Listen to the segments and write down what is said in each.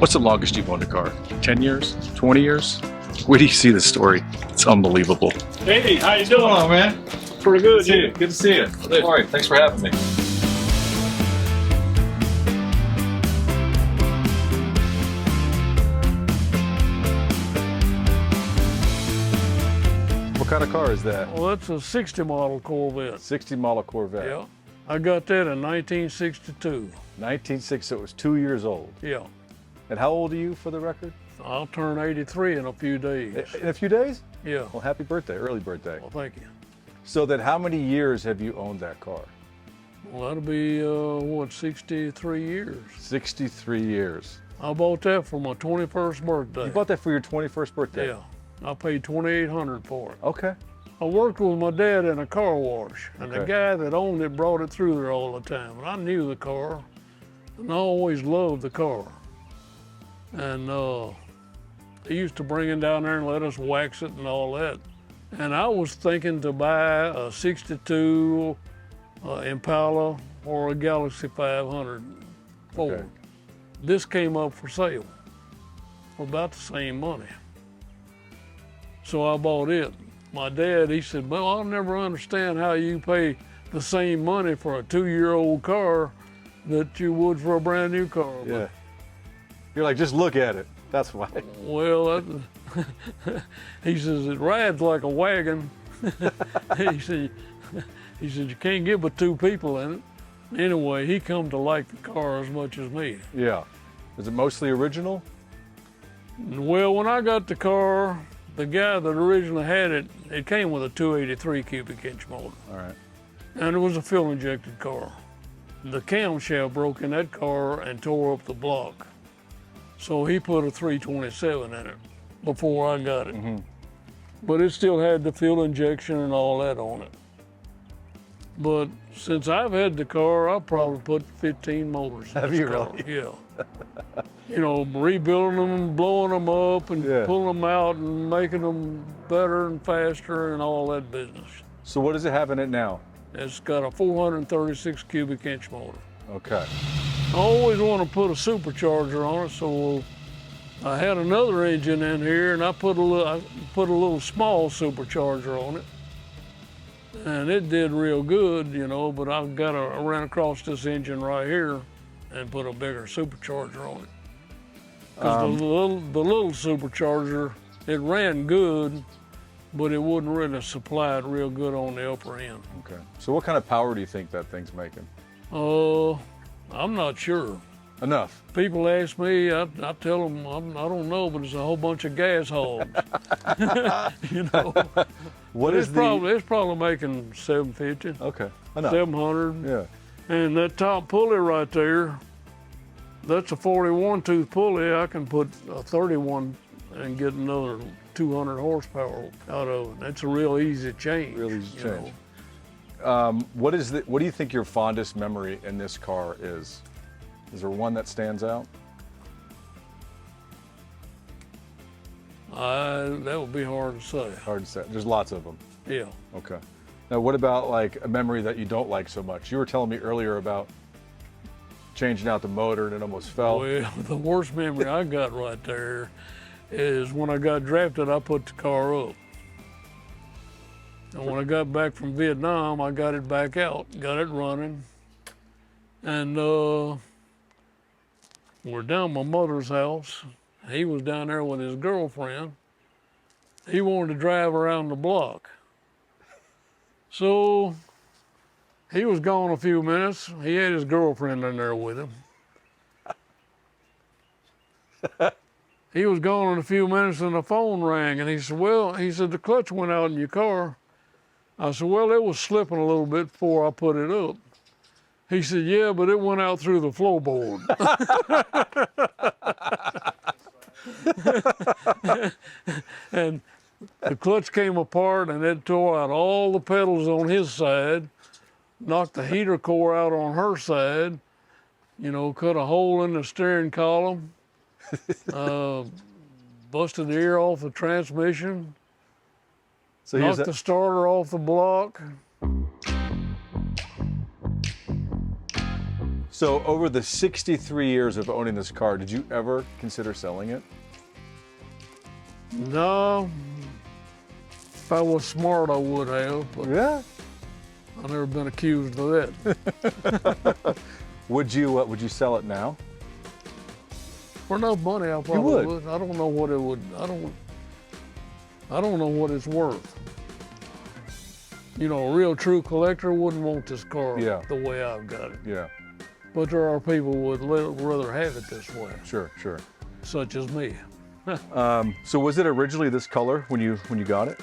What's the longest you've owned a car? 10 years? 20 years? Where do you see this story? It's unbelievable. Hey, how you doing? What's going on, man? Pretty good. Good to see you. All right, thanks for having me. What kind of car is that? Well, that's a 60 model Corvette. 60 model Corvette. Yeah. I got that in 1962. 1960, so it was 2 years old. Yeah. And how old are you, for the record? I'll turn 83 in a few days. In a few days? Yeah. Well, happy birthday, early birthday. Well, thank you. So then how many years have you owned that car? Well, that'll be, what, 63 years. 63 years. I bought that for my 21st birthday. You bought that for your 21st birthday? Yeah. I paid $2,800 for it. Okay. I worked with my dad in a car wash, and the Okay. guy that owned it brought it through there all the time. And I knew the car, and I always loved the car. And he used to bring it down there and let us wax it and all that. And I was thinking to buy a 62 Impala or a Galaxy 500 Ford. Okay. This came up for sale for about the same money. So I bought it. My dad, he said, well, I'll never understand how you pay the same money for a 2-year-old car that you would for a brand new car. Yeah. You're like, just look at it. That's why. Well, he says, it rides like a wagon. he said, you can't get but 2 people in it. Anyway, he come to like the car as much as me. Yeah. Is it mostly original? Well, when I got the car, the guy that originally had it, it came with a 283 cubic inch motor. All right. And it was a fuel injected car. The camshaft broke in that car and tore up the block. So he put a 327 in it before I got it. Mm-hmm. But it still had the fuel injection and all that on it. But since I've had the car, I've probably put 15 motors in Have this you car. really? Yeah. You know, rebuilding them and blowing them up and Yeah. pulling them out and making them better and faster and all that business. So what does it have in it now? It's got a 436 cubic inch motor. Okay. I always want to put a supercharger on it, so I had another engine in here, and I put a little small supercharger on it, and it did real good, you know. But I ran across this engine right here, and put a bigger supercharger on it. Because the little supercharger, it ran good, but it wouldn't really supply it real good on the upper end. Okay. So what kind of power do you think that thing's making? I'm not sure. Enough. People ask me, I tell them I don't know, but it's a whole bunch of gas hogs. You know. It's probably making 750. Okay. Enough. 700. Yeah. And that top pulley right there, that's a 41 tooth pulley. I can put a 31 and get another 200 horsepower out of it. That's a real easy change. Real easy you change. know. What do you think your fondest memory in this car is? Is there one that stands out? That would be hard to say. Hard to say. There's lots of them. Yeah. Okay. Now, what about like a memory that you don't like so much? You were telling me earlier about changing out the motor and it almost fell. Well, the worst memory I got right there is when I got drafted, I put the car up. And when I got back from Vietnam, I got it back out, got it running. And we're down at my mother's house. He was down there with his girlfriend. He wanted to drive around the block. So he was gone a few minutes. He had his girlfriend in there with him. He was gone in a few minutes and the phone rang, and he said, the clutch went out in your car. I said, well, it was slipping a little bit before I put it up. He said, yeah, but it went out through the floorboard. And the clutch came apart and it tore out all the pedals on his side, knocked the heater core out on her side, you know, cut a hole in the steering column, busted the ear off the transmission, So knocked the starter off the block. So over the 63 years of owning this car, did you ever consider selling it? No, if I was smart, I would have, but Yeah. I've never been accused of that. Would you sell it now? For enough money, I probably would. would. I don't know what it would. I don't know what it's worth. You know, a real true collector wouldn't want this car Yeah. the way I've got it. Yeah. But there are people who would rather have it this way, Sure. Sure. such as me. So was it originally this color when you got it?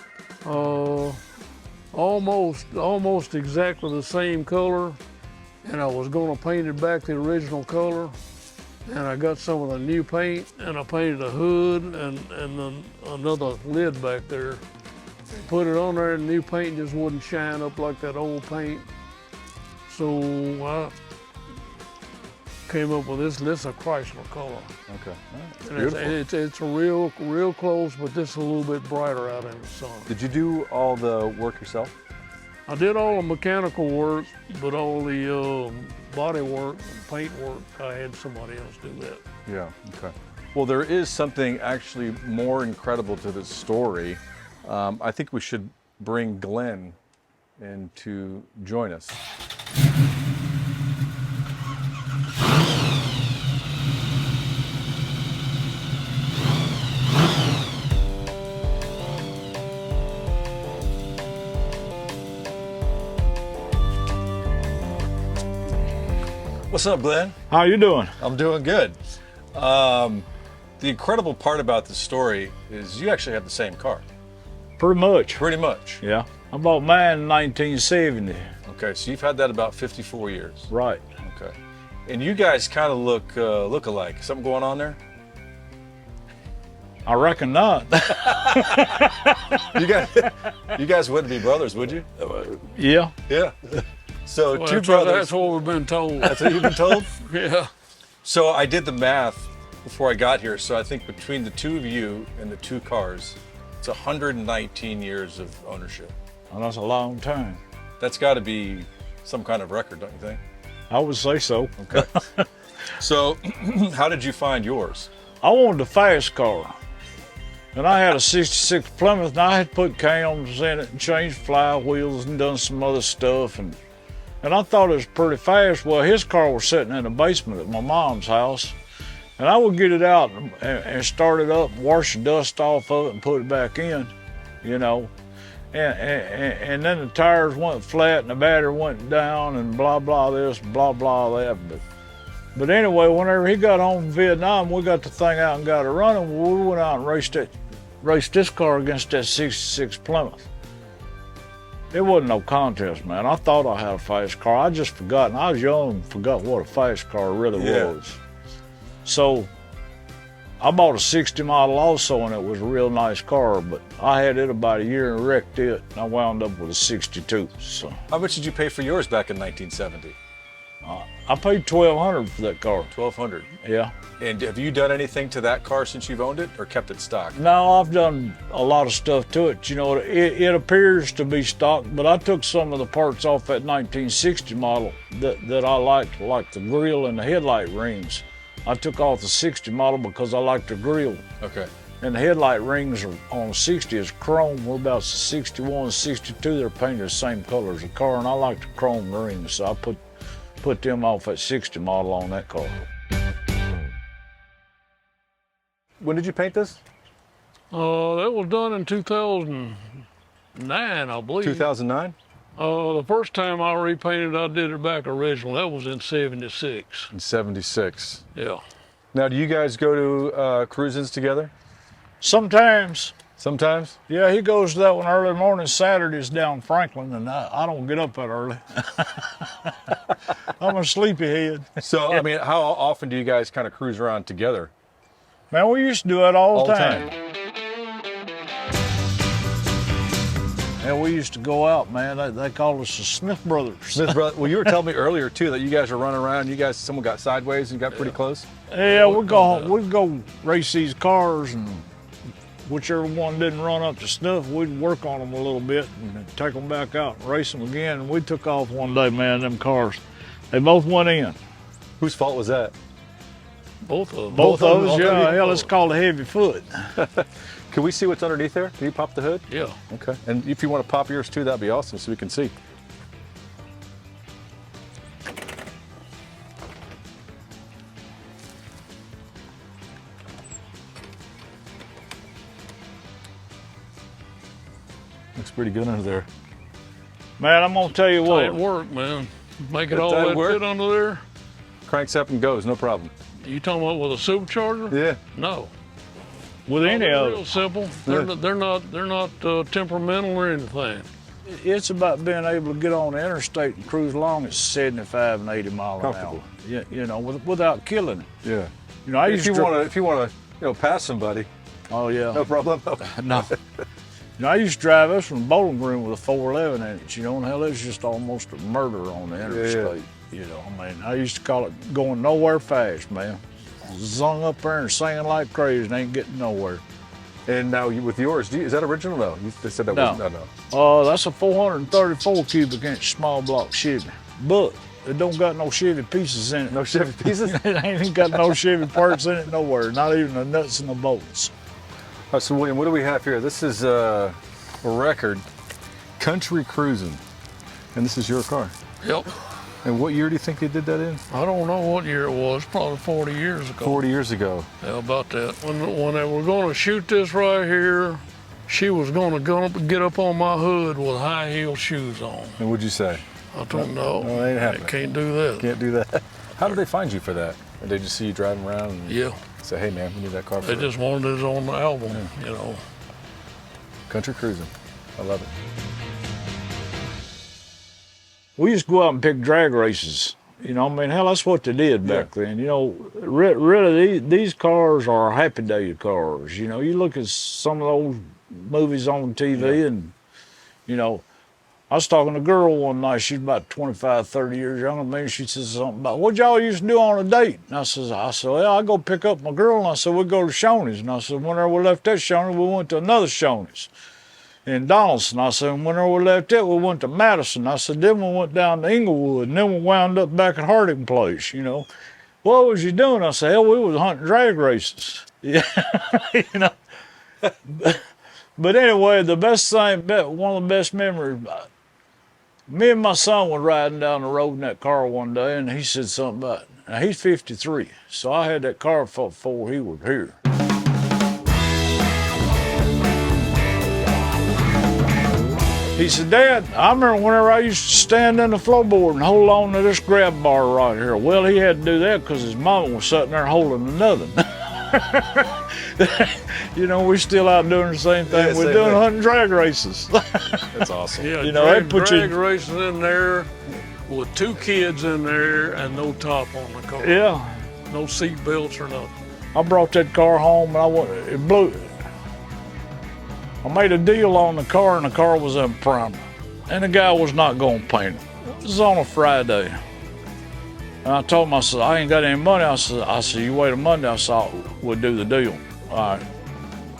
Almost exactly the same color, and I was going to paint it back the original color, and I got some of the new paint, and I painted the hood and then another lid back there. Put it on there, and the new paint just wouldn't shine up like that old paint. So I came up with this. This is a Chrysler color. Okay. All right. It's And beautiful. it's real close, but this is a little bit brighter out in the sun. Did you do all the work yourself? I did all the mechanical work, but all the body work and paint work, I had somebody else do that. Yeah. Okay. Well, there is something actually more incredible to this story. I think we should bring Glen in to join us. What's up, Glen? How you doing? I'm doing good. The incredible part about the story is you actually have the same car, Pretty much. pretty much. Yeah. I bought mine in 1970. Okay, so you've had that about 54 years. Right. Okay, and you guys kind of look alike. Something going on there? I reckon not. You guys wouldn't be brothers, would you? Yeah. Yeah. So Well, two that's brothers. what we've been told. That's what you've been told. Yeah. So I did the math before I got here. So I think between the two of you and the two cars, it's 119 years of ownership. Well, that's a long time. That's got to be some kind of record, don't you think? I would say so. Okay. So how did you find yours? I wanted a fast car. And I had a 66 Plymouth, and I had put cams in it and changed flywheels and done some other stuff. And I thought it was pretty fast. Well, his car was sitting in the basement at my mom's house. And I would get it out and start it up, and wash the dust off of it and put it back in, you know. And then the tires went flat and the battery went down and blah, blah this, blah, blah that. But anyway, whenever he got home from Vietnam, we got the thing out and got it running. We went out and raced this car against that 66 Plymouth. It wasn't no contest, man. I thought I had a fast car. I just forgotten. I was young and forgot what a fast car really was. So I bought a 60 model also, and it was a real nice car, but I had it about a year and wrecked it, and I wound up with a 62. So How much did you pay for yours back in 1970? I paid $1,200 for that car. $1,200. Yeah. And have you done anything to that car since you've owned it, or kept it stock? No, I've done a lot of stuff to it. You know, it appears to be stock, but I took some of the parts off that 1960 model that I liked, like the grill and the headlight rings. I took off the 60 model because I liked the grill. Okay. And the headlight rings are on 60 is chrome. We're about 61, 62. They're painted the same color as the car, and I like the chrome rings, so I put them off that 60 model on that car. When did you paint this? That was done in 2009, I believe. 2009? The first time I repainted, I did it back original. That was in 76. In 76. Yeah. Now, do you guys go to cruise-ins together? Sometimes, Sometimes? yeah, he goes to that one early morning Saturdays down Franklin, and I don't get up that early. I'm a sleepyhead. So, I mean, how often do you guys kind of cruise around together? Man, we used to do that all the All the time. And we used to go out, man. They called us the Smith Brothers. Smith brother, well, you were telling me earlier, too, that you guys were running around. Someone got sideways and got pretty close? Yeah, we'd go race these cars, and whichever one didn't run up to snuff, we'd work on them a little bit and take them back out and race them again. And we took off one day, man, them cars. They both went in. Whose fault was that? Both of them. Both of us, them? yeah. Hell, it's called a heavy foot. Can we see what's underneath there? Can you pop the hood? Yeah. Okay. And if you want to pop yours too, that'd be awesome so we can see. Looks pretty good under there. Man, I'm gonna tell you Tight what. work, man. Make it That all tight that work? fit under there. Cranks up and goes, no problem. You talking about with a supercharger? Yeah. No. With any They're of real it, simple. They're not temperamental or anything. it's about being able to get on the interstate and cruise along at 75 and 80 miles an hour. Comfortable. Yeah, you know, without killing it. Yeah. You know, I used If to. you want to, pass somebody, Oh yeah. no problem. No. You know, I used to drive us from Bowling Green with a 411 in it, you know, and hell, it's just almost a murder on the interstate. You know, I mean, I used to call it going nowhere fast, man. Zung up there and singing like crazy and ain't getting nowhere. And now with yours, is that original? No, they said that No. was no. That's a 434 cubic inch small block Chevy, but it don't got no Chevy pieces in it. No Chevy pieces. It ain't got no Chevy parts in it nowhere, not even the nuts and the bolts. All right, so William, what do we have here? This is a record, Country Cruising, and this is your car. Yep. And what year do you think they did that in? I don't know what year it was. Probably 40 years ago. 40 years ago. Yeah, about that. When they were going to shoot this right here, she was going to get up on my hood with high heel shoes on. And what'd you say? I don't know. No, it ain't happening. Can't do that. Can't do that. How did they find you for that? Did they just see you driving around and Yeah. say, hey man, we need that car for They just wanted it on the album, you know. Country Cruising. I love it. We used to go out and pick drag races. You know, I mean, hell, that's what they did back then. You know, really, these cars are happy day cars. You know, you look at some of those movies on TV and, you know, I was talking to a girl one night, she's about 25, 30 years younger than me. She says something about, what y'all used to do on a date? And I said, well, I go pick up my girl, and I said, we go to Shoney's. And I said, whenever we left that Shoney's, we went to another Shoney's in Donaldson. I said, whenever we left it, we went to Madison. I said, then we went down to Inglewood, and then we wound up back at Harding Place, you know. What was you doing? I said, hell, we was hunting drag races. Yeah, you know. But anyway, the best thing, one of the best memories, me and my son were riding down the road in that car one day, and he said something about, now he's 53, so I had that car before he was here. He said, Dad, I remember whenever I used to stand in the floorboard and hold on to this grab bar right here. Well, he had to do that because his mama was sitting there holding another. You know, we're still out doing the same thing. Yeah, we're same doing thing. hunting drag races. That's awesome. Yeah, You know, they put you- drag racing in there with 2 kids in there and no top on the car. Yeah. No seat belts or nothing. I brought that car home and it blew. I made a deal on the car and the car was in primer. And the guy was not going to paint it. It was on a Friday. And I told him, I said, I ain't got any money. I said, you wait a Monday. I said, we'll do the deal. All right.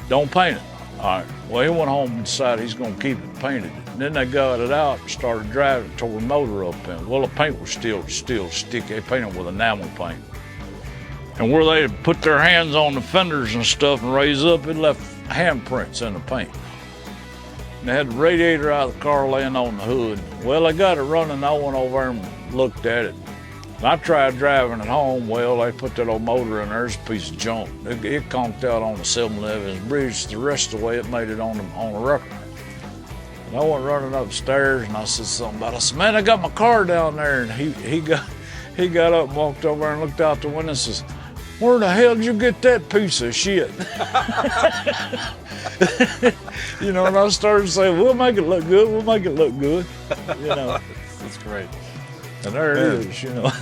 Don't paint it. All right. Well, he went home and decided he's going to keep it painted. And then they got it out and started driving it, tore the motor up in. Well, the paint was still sticky. They painted with enamel paint. And where they had put their hands on the fenders and stuff and raised up, it left handprints in the paint. And they had the radiator out of the car laying on the hood. Well, I got it running. I went over and looked at it. And I tried driving it home. Well, they put that old motor in there. It's a piece of junk. It conked out on the 711 bridge. The rest of the way, it made it on the record. And I went running upstairs, and I said something about it. I said, man, I got my car down there. And he got up and walked over and looked out the window and says, where the hell did you get that piece of shit? You know, and I started saying, we'll make it look good, we'll make it look good. You know. That's great. And there it is, you know.